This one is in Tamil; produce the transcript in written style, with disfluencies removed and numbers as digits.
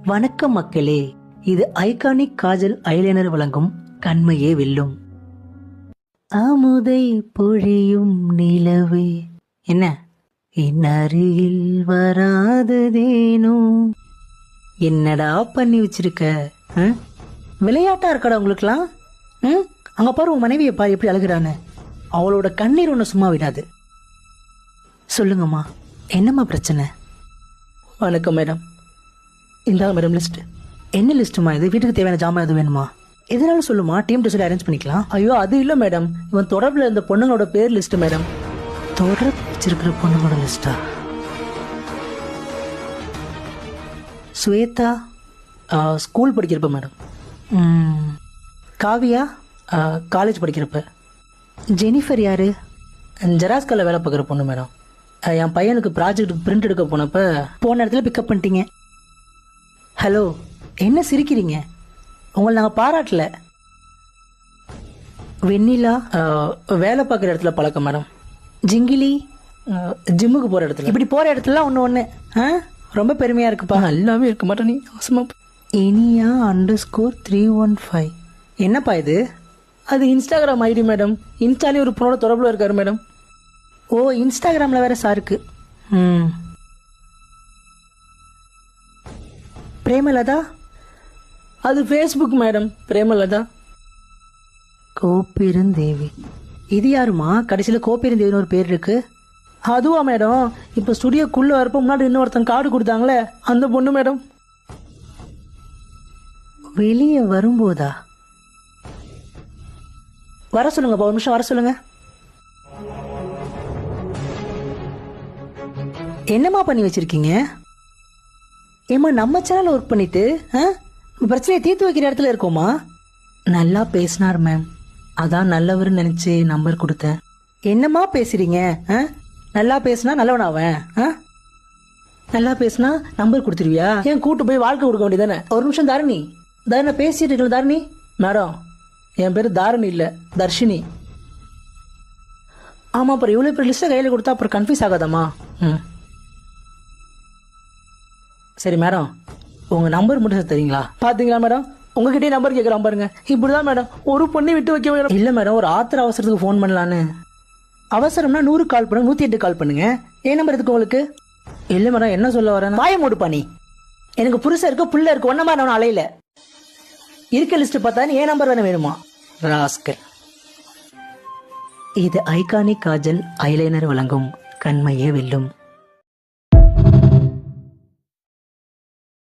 வணக்கம் மக்களே, இது ஐகானிக் காஜல் ஐலைனர் வழங்கும் கண்மையே வெல்லும். அமுதை பொழியும் நிலவே என்ன அருகில் வராததேனோ. என்னடா பண்ணி வச்சிருக்க? விளையாட்டா இருக்கடா உங்களுக்குலாம். அங்க பாரு உன் மனைவியை பாரு எப்படி அழுகிறான்னு. அவளோட கண்ணீர் ஒன்று சும்மா விடாது. சொல்லுங்கம்மா, என்னம்மா பிரச்சனை? வணக்கம் மேடம். இந்தாங்க மேடம் லிஸ்ட். என்ன லிஸ்ட்டுமா இது? வீட்டுக்கு தேவையான ஜாமான் எது வேணுமா? எதனாலும் சொல்லுமா, டீம் டு சொல்லி அரேஞ்ச் பண்ணிக்கலாம். ஐயோ அது இல்லை மேடம், இவன் தொடர்பில் இருந்த பொண்ணுங்களோட பேர் லிஸ்ட் மேடம். தொடர்பு வச்சிருக்கிற பொண்ணுங்களோட லிஸ்டா? ஸ்வேதா ஸ்கூல் படிக்கிறப்ப மேடம். காவியா காலேஜ் படிக்கிறப்ப. ஜெனிஃபர் யாரு? ஜெராஸ்கால வேலை பார்க்குற பொண்ணு மேடம். என் பையனுக்கு ப்ராஜெக்ட்டுக்கு பிரிண்ட் எடுக்க போன இடத்துல பிக்கப் பண்ணிட்டீங்க. ஹலோ, என்ன சிரிக்கிறீங்க? உங்களை நாங்கள் பாராட்டல. வெண்ணிலா வேலை பார்க்குற இடத்துல பழக்கம் மேடம். ஜிங்கிலி ஜிம்முக்கு போகிற இடத்துல. இப்படி போகிற இடத்துலலாம் ஒன்று ரொம்ப பெருமையாக இருக்குப்பா. எல்லாமே இருக்க மாட்டேன் நீ அவசமா. இனியா _315 என்னப்பா இது? அது இன்ஸ்டாகிராம் ஐடி மேடம். இன்ஸ்டாலே ஒரு பொண்ணோட தொடர்பில் இருக்காரு மேடம். ஓ, இன்ஸ்டாகிராமில் வேற சாருக்கு. பிரேமலதா அது ஃபேஸ்புக் மேடம். பிரேமலதா. கோப்பெருந்தேவி இது யாருமா? கடைசியில் கோப்பெருந்தேவின்னு ஒரு பேர் இருக்கு. அதுவா மேடம்? இப்போ ஸ்டுடியோக்குள்ளே வரப்போ முன்னாடி இன்னொருத்தன் கார்டு கொடுத்தாங்களே, அந்த பொண்ணு மேடம். வெளியே வரும்போதா? வர சொல்லுங்கப்பா, ஒரு நிமிஷம் வர சொல்லுங்க. என்னம்மா பண்ணி வச்சிருக்கீங்க? ஏமா நம்ம சேனல் ஒர்க் பண்ணிட்டு பிரச்சனையை தீர்த்து வைக்கிற இடத்துல இருக்கோமா? நல்லா பேசினார் மேம், அதான் நல்லவர்னு நினைச்சு நம்பர் கொடுத்தேன். என்னம்மா பேசுறீங்க? நல்லா பேசினா நல்லவனாவன்? நல்லா பேசினா நம்பர் கொடுத்துருவியா? ஏன் கூட்டு போய் வாழ்க்கை கொடுக்க வேண்டியதானே? ஒரு நிமிஷம் தாரணி. தாரணி பேசிட்டு இருக்கல. தாரணி மேடம், என் பேரு தாரணி இல்ல, தர்ஷினி. ஆமா, அப்புறம் இவ்வளவு பேர் லிஸ்ட்டை கையில கொடுத்தா அப்புறம் கன்ஃபியூஸ் ஆகாதாமா? சரி மேடம், உங்க நம்பர் மட்டும் தெரியுங்களா? பாத்தீங்களா மேடம், உங்ககிட்டயே நம்பர் கேட்கறான் பாருங்க. இப்படிதான் மேடம் ஒரு பொண்ணை விட்டு வைக்க வேணும். இல்ல மேடம், ஒரு ஆத்திர அவசரத்துக்கு ஃபோன் பண்ணலான்னு. அவசரம்னா 100 கால் பண்ணுங்க, 108 கால் பண்ணுங்க. ஏன் நம்பர் இருக்கு உங்களுக்கு? இல்ல மேடம், என்ன சொல்ல வரேன்? வாய மூடு பண்ணி. எனக்கு புருஷன் இருக்கு, புள்ள இருக்கு, ஒன்ன மாதிரி நான் அலையில இருக்க லிஸ்ட் பார்த்தா ஏன் நம்பர் வேணும் வேணுமா? ராஸ்கல். இது ஐகானிக் காஜல் ஐலைனர் வழங்கும் கண்மையே வெல்லும்.